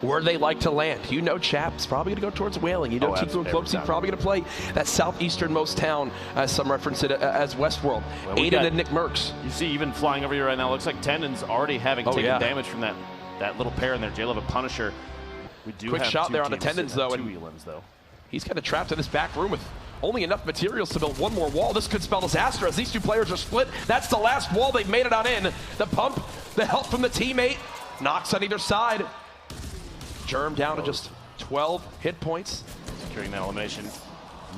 Where they like to land. You know Chap's probably going to go towards Whaling. You know Tico and Cloakzy probably going to play that southeasternmost town, as some reference it as Westworld. Well, Aiden and Nick Merckx. You see even flying over here right now, looks like Tendon's already having taken damage from that little pair in there. J-Love and Punisher. We do Quick have shot there on the Tendons though. Two elims though. He's kind of trapped in this back room with only enough materials to build one more wall. This could spell disaster as these two players are split. That's the last wall. They've made it on in. The pump, the help from the teammate. Knocks on either side. Germ down to just 12 hit points. Securing that elimination.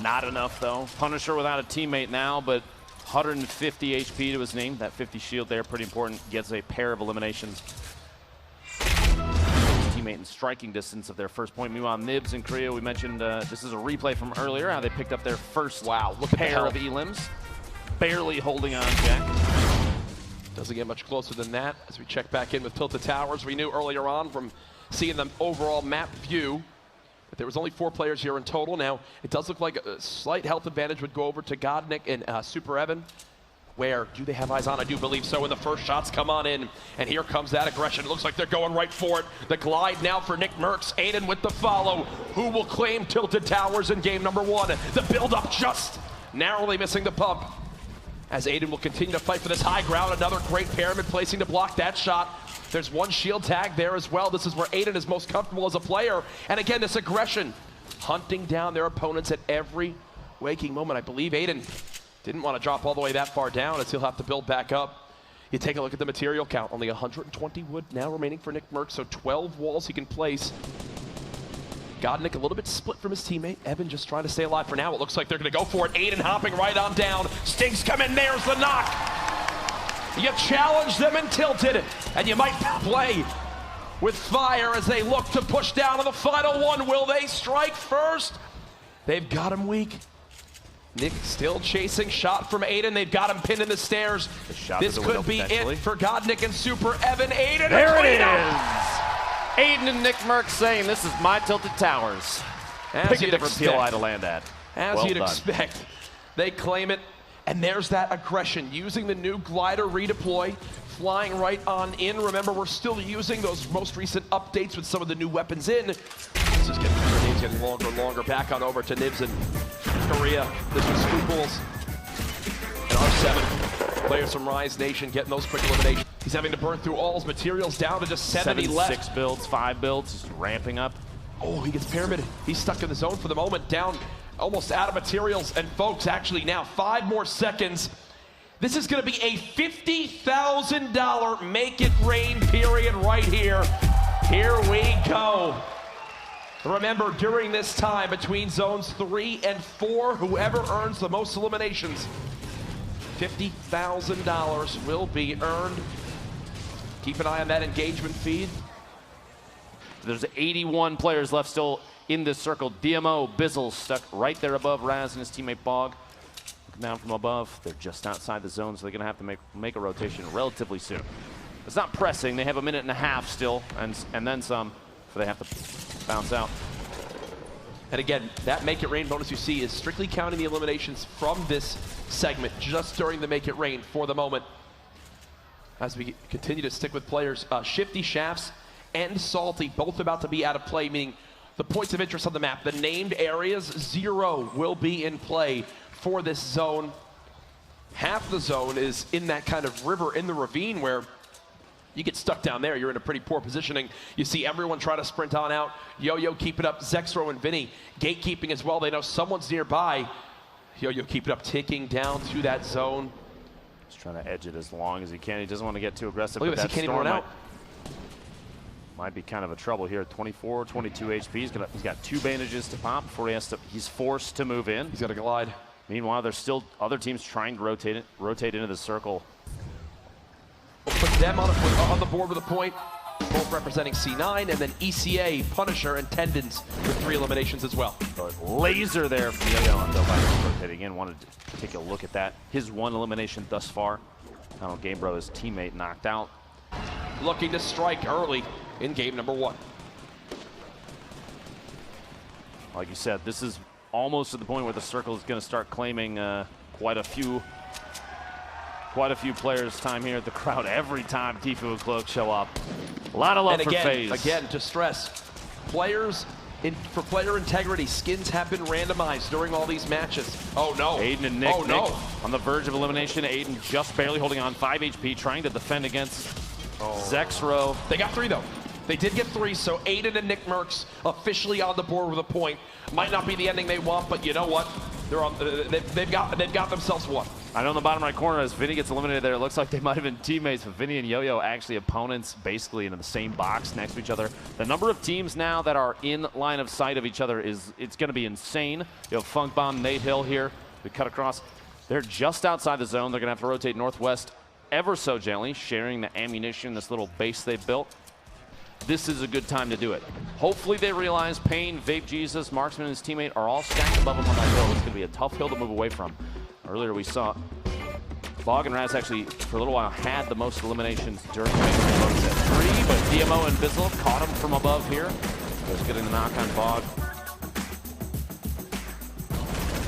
Not enough though. Punisher without a teammate now, but 150 HP to his name. That 50 shield there, pretty important. Gets a pair of eliminations. Teammate in striking distance of their first point. Meanwhile, Nibs and Korea, we mentioned this is a replay from earlier, how they picked up their first pair of elims. Barely holding on, Jack. Doesn't get much closer than that. As we check back in with Tilted Towers, we knew earlier on from seeing the overall map view that there was only 4 players here in total. Now, it does look like a slight health advantage would go over to Godnick and Super Evan. Where do they have eyes on? I do believe so. And the first shots come on in. And here comes that aggression. It looks like they're going right for it. The glide now for Nick Merckx. Aiden with the follow. Who will claim Tilted Towers in game number 1? The build-up just narrowly missing the pump. As Aiden will continue to fight for this high ground. Another great pyramid placing to block that shot. There's one shield tag there as well. This is where Aiden is most comfortable as a player. And again, this aggression, hunting down their opponents at every waking moment. I believe Aiden didn't want to drop all the way that far down as he'll have to build back up. You take a look at the material count. Only 120 wood now remaining for Nick Merckx, so 12 walls he can place. Godnick a little bit split from his teammate. Evan just trying to stay alive for now. It looks like they're going to go for it. Aiden hopping right on down. Stinks come in. There's the knock. You challenge them and Tilted, and you might play with fire as they look to push down to the final one. Will they strike first? They've got him weak. Nick still chasing shot from Aiden. They've got him pinned in the stairs. This could be it for Godnick and Super Evan. Aiden, there it is. Aiden and Nick Merckx saying, this is my Tilted Towers. Pick a different PLI to land at. As you'd expect. They claim it. And there's that aggression, using the new glider redeploy, flying right on in. Remember, we're still using those most recent updates with some of the new weapons in. This is getting longer and longer. Back on over to Nibs and Korea. This is Scruples. And R7, players from Rise Nation getting those quick eliminations. He's having to burn through all his materials down to just 70 left. 6 builds, 5 builds, just ramping up. Oh, he gets pyramided. He's stuck in the zone for the moment, down almost out of materials. And folks, actually now 5 more seconds. This is going to be a $50,000 make it rain period right here. Here we go. Remember, during this time between zones 3 and 4, whoever earns the most eliminations, $50,000 will be earned. Keep an eye on that engagement feed. There's 81 players left still in this circle. DMO, Bizzle stuck right there above Raz and his teammate Bog. Looking down from above. They're just outside the zone, so they're going to have to make a rotation relatively soon. It's not pressing. They have a minute and a half still, and then some, so they have to bounce out. And again, that Make It Rain bonus you see is strictly counting the eliminations from this segment, just during the Make It Rain for the moment. As we continue to stick with players, Shifty Shafts and Salty, both about to be out of play, meaning the points of interest on the map, the named areas, 0 will be in play for this zone. Half the zone is in that kind of river in the ravine where you get stuck down there, you're in a pretty poor positioning. You see everyone try to sprint on out. Yo-Yo keep it up, Zexro and Vinny gatekeeping as well. They know someone's nearby. Yo-Yo keep it up, ticking down to that zone. He's trying to edge it as long as he can. He doesn't want to get too aggressive. Look at this, he can't even run out. Might be kind of a trouble here. 24, 22 HP. He's got 2 bandages to pop before he's forced to move in. He's got to glide. Meanwhile, there's still other teams trying to rotate into the circle. We'll put them on the board with a point, both representing C9, and then ECA, Punisher, and Tendons with 3 eliminations as well. But laser there from Yo-Yo on Delphi rotating in. Wanted to take a look at that. His 1 elimination thus far. Donald Gamebro, his teammate, knocked out. Looking to strike early in game number 1. Like you said, this is almost at the point where the circle is going to start claiming quite a few quite a few players' time here at the crowd every time Tfue and Cloak show up. A lot of love for FaZe. Again, to stress, players, for player integrity, skins have been randomized during all these matches. Oh no. Aiden and Nick. Oh no. On the verge of elimination. Aiden just barely holding on, 5 HP, trying to defend against Zexro. They got 3 though. They did get 3, so Aiden and Nick Merckx officially on the board with a point. Might not be the ending they want, but you know what? They're on. They've got themselves 1. I know in the bottom right corner, as Vinny gets eliminated there, it looks like they might have been teammates, but Vinny and Yo-Yo actually opponents basically in the same box next to each other. The number of teams now that are in line of sight of each other it's going to be insane. You have Funk Bomb, Nate Hill here. We cut across. They're just outside the zone. They're going to have to rotate northwest ever so gently, sharing the ammunition, this little base they built. This is a good time to do it. Hopefully they realize Payne, Vape Jesus, Marksman, and his teammate are all stacked above him on that hill. It's going to be a tough hill to move away from. Earlier we saw Bog and Raz actually, for a little while, had the most eliminations during the match. At 3, but DMO and Bizzle caught him from above here. Just getting the knock on Bog.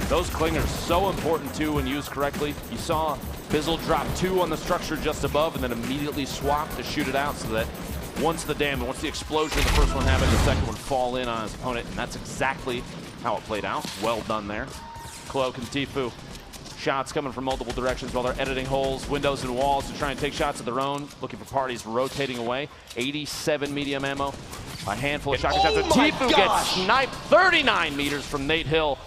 Those clingers so important too when used correctly. You saw Bizzle drop 2 on the structure just above and then immediately swap to shoot it out so that once the explosion of the first one happened, the second one fall in on his opponent, and that's exactly how it played out. Well done there. Cloak and Tfue. Shots coming from multiple directions while they're editing holes, windows, and walls to try and take shots of their own. Looking for parties rotating away. 87 medium ammo. A handful of shotgun shots. Tfue gets sniped 39 meters from Nate Hill.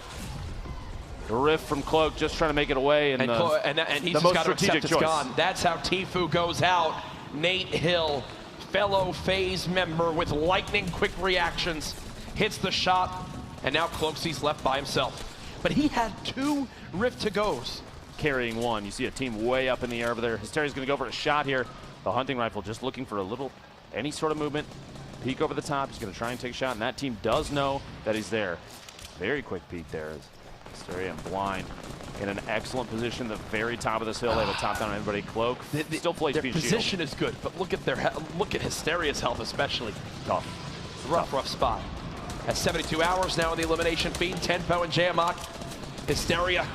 The riff from Cloak just trying to make it away. And he's just got to accept it's gone. That's how Tfue goes out. Nate Hill, fellow FaZe member with lightning quick reactions, hits the shot, and now Cloaksy's left by himself. But he had 2 rift to goes. Carrying 1. You see a team way up in the air over there. Hysteria's going to go for a shot here. The hunting rifle just looking for any sort of movement. Peek over the top. He's going to try and take a shot, and that team does know that he's there. Very quick peek there. Hysteria and Blind in an excellent position, the very top of this hill. They have a top down on everybody. Cloak still plays their position is good, but look at Hysteria's health especially. Tough. Rough spot. At 72 hours now in the elimination feed, Tenpo and Jamok. Hysteria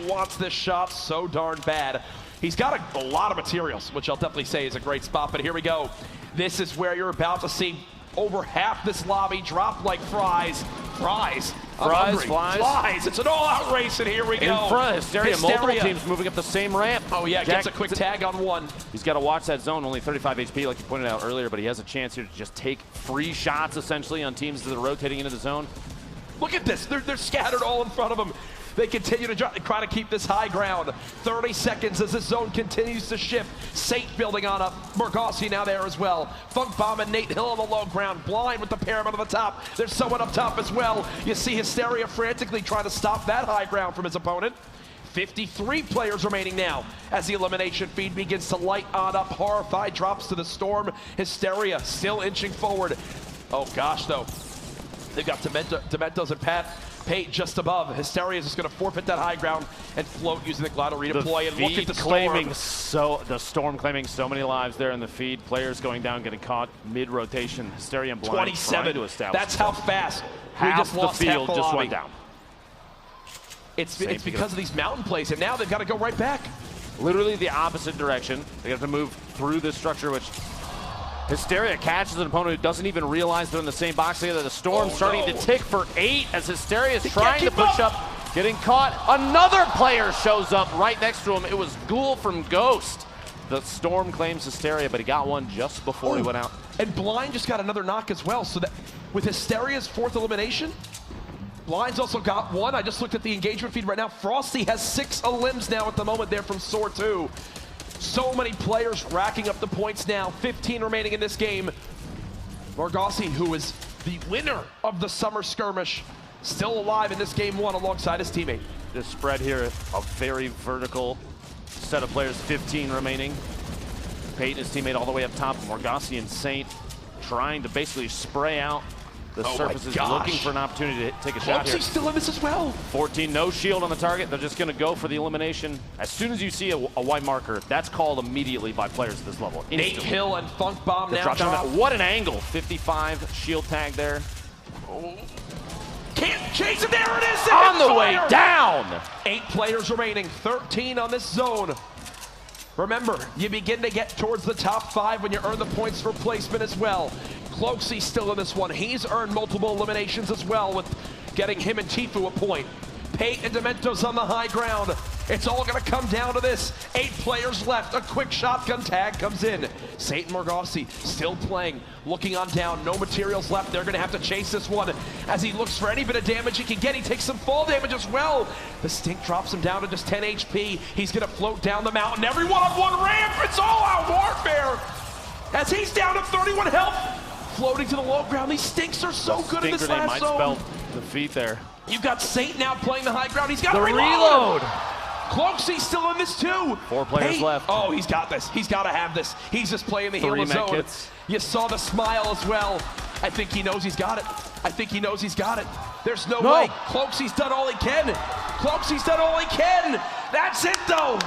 wants this shot so darn bad. He's got a lot of materials, which I'll definitely say is a great spot, but here we go. This is where you're about to see over half this lobby drop like fries. Fries. Flies. It's an all-out race, and here we go. In front of Hysteria, multiple teams moving up the same ramp. Oh yeah, gets a quick tag on 1. He's got to watch that zone, only 35 HP like you pointed out earlier, but he has a chance here to just take free shots essentially on teams that are rotating into the zone. Look at this, they're scattered all in front of him. They continue to try to keep this high ground. 30 seconds as this zone continues to shift. Saint building on up. Morgossi now there as well. Funk Bomb and Nate Hill on the low ground. Blind with the pyramid on the top. There's someone up top as well. You see Hysteria frantically trying to stop that high ground from his opponent. 53 players remaining now as the elimination feed begins to light on up. Horrified drops to the storm. Hysteria still inching forward. Oh gosh though. They've got Dementos and Pate just above. Hysteria is just going to forfeit that high ground and float using the glider redeploy. And look at the storm claiming so many lives there in the feed. Players going down, getting caught mid-rotation. Hysteria and Blind 27. To establish. That's how fast we just lost the field. Just went down. It's because of these mountain plays, and now they've got to go right back. Literally the opposite direction. They have to move through this structure, which Hysteria catches an opponent who doesn't even realize they're in the same box together. The storm starting to tick for 8 as Hysteria is trying to push up, getting caught. Another player shows up right next to him. It was Ghoul from Ghost. The storm claims Hysteria, but he got one just before he went out. And Blind just got another knock as well. So that with Hysteria's 4th elimination, Blind's also got 1. I just looked at the engagement feed right now. Frosty has 6 elims now at the moment there from Soar 2. So many players racking up the points now. 15 remaining in this game. Morgossi, who is the winner of the summer skirmish, still alive in this game 1 alongside his teammate. This spread here, a very vertical set of players, 15 remaining. Pate and his teammate all the way up top. Morgossi and Saint trying to basically spray out the surfaces, looking for an opportunity to take a shot here. Still in this as well. 14, no shield on the target. They're just going to go for the elimination. As soon as you see a white marker, that's called immediately by players at this level. Instantly. Nate Hill and Funk Bomb now drop. What an angle. 55 shield tag there. Can't chase it. There it is. On the way down. 8 players remaining. 13 on this zone. Remember, you begin to get towards the top 5 when you earn the points for placement as well. Cloaksy's still in this one. He's earned multiple eliminations as well with getting him and Tifu a point. Pate and Demento's on the high ground. It's all going to come down to this. 8 players left. A quick shotgun tag comes in. Satan Morgossi still playing, looking on down. No materials left. They're going to have to chase this one as he looks for any bit of damage he can get. He takes some fall damage as well. The stink drops him down to just 10 HP. He's going to float down the mountain. Everyone on one ramp. It's all out warfare as he's down to 31 health. Floating to the low ground. These stinks are so good in this last might zone. spell defeat there. You've got Saint now playing the high ground. He's got the a reload. Cloaksy's still in this too. 4 players left. Oh, he's got this. He's got to have this. He's just playing the healer zone. Kits. You saw the smile as well. I think he knows he's got it. I think he knows he's got it. There's no way. Cloaksy's done all he can. Cloaksy's done all he can. That's it though.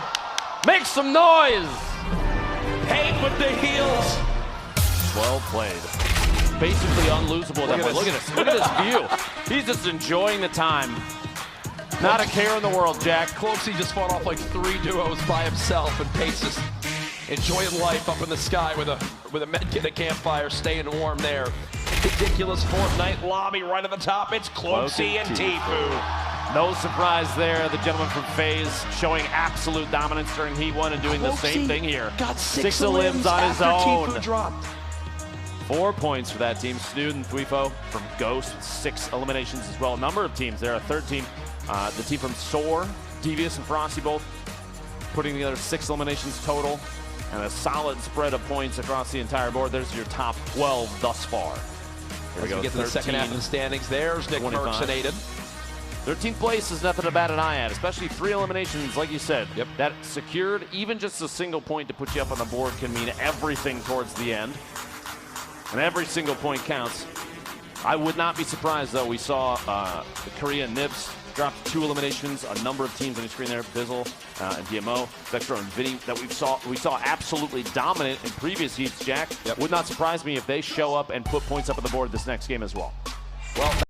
Make some noise. Pate with the heals. Well played. Basically unlosable. Look at this. Look at this view. He's just enjoying the time. Not a care in the world, Jack. Cloaksy just fought off like 3 duos by himself, and Pate's just enjoying life up in the sky with a med kit, a campfire, staying warm there. Ridiculous Fortnite lobby right at the top. It's Cloaksy and Tifu. No surprise there. The gentleman from FaZe showing absolute dominance during Heat 1 and doing the same thing here. Got 6 elims on his own. Tifu dropped. 4 points for that team. Snood and Thwifo from Ghost with 6 eliminations as well. A number of teams there. A third team, the team from Soar, Devious and Frosty both putting together 6 eliminations total and a solid spread of points across the entire board. There's your top 12 thus far. Here we go. Get to the second half of the standings. There's Nick Merckx and Aiden. 13th place is nothing to bat an eye at, especially 3 eliminations, like you said. Yep. That secured even just a single point to put you up on the board can mean everything towards the end. And every single point counts. I would not be surprised, though. We saw the Korean Nibs drop 2 eliminations. A number of teams on your screen there, Bizzle and DMO, Vectro and Vinny, that we saw absolutely dominant in previous heats, Jack. Yep. Would not surprise me if they show up and put points up on the board this next game as well. Well.